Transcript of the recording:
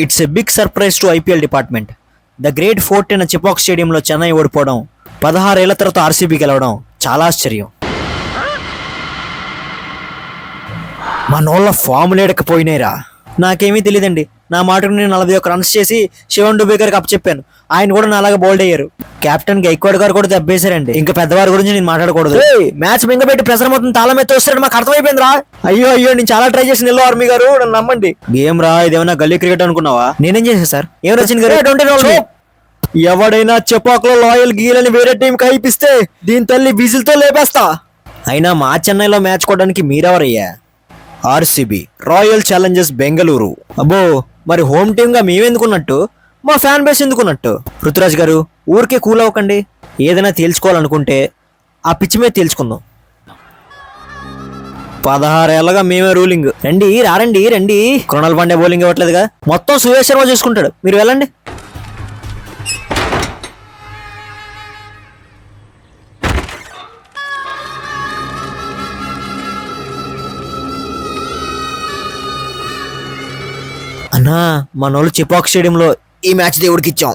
It's a big surprise to IPL department. The great fort అయిన చిపాక్ స్టేడియంలో చెన్నై ఓడిపోవడం, 16 ఏళ్ల తర్వాత ఆర్సీబీ గెలవడం చాలా ఆశ్చర్యం. మనోళ్ళ ఫామ్ లేడకపోయినాయిరా. నాకేమీ తెలియదండి. నా మాటకు నేను 41 రన్స్ చేసి శివన్ డుబే గారికి అప్పచెప్పాను. ఆయన కూడా నాలాగా బౌల్డ్ అయ్యారు. కెప్టెన్ గైక్వాడ్ గారు కూడా దెబ్బేశారండి. ఇంకా పెద్దవారి గురించి నేను మాట్లాడకూడదు. మ్యాచ్ మింగబెట్టి ప్రెషర్ మొత్తం తాళం ఎత్తి వస్తారని మాకు అర్థమైపోయిందిరా. అయ్యో నేను చాలా ట్రై చేసి నిల్లో ఆర్మీ గారు, నన్ను నమ్మండి. గేమ్ రా, ఇదేమన్నా గల్లీ క్రికెట్ అనుకున్నావా? నేనేం చేశాను సార్? ఏం రచింది గారు? ఎవడైనా చెపాక్ లో లాయల్ గీలని వేరే టీం కైపిస్తే దీని తల్లి విజిల్తో లేపేస్తా. అయినా మా చెన్నైలో మ్యాచ్ కొట్టడానికి మీరెవరయ్యా? RCB, Royal Challengers Bengaluru. అబ్బో, మరి హోమ్ టీమ్ గా మేమెందుకున్నట్టు, మా ఫ్యాన్ బేస్ ఎందుకున్నట్టు? పృథ్వరాజ్ గారు, ఊరికే కూల్ అవ్వకండి. ఏదైనా తేల్చుకోవాలనుకుంటే ఆ పిచ్చి మీద తేల్చుకుందాం. 16 ఏళ్ళగా మేమే రూలింగ్. రండి రారండి రండి. కృణాల్ పాండే బౌలింగ్ ఇవ్వట్లేదుగా, మొత్తం సురేష్ శర్మ చూసుకుంటాడు. మీరు వెళ్ళండి. అన్నా, మనోళ్ళు చిపాక్ స్టేడియంలో ఈ మ్యాచ్ దేవుడికి ఇచ్చాం.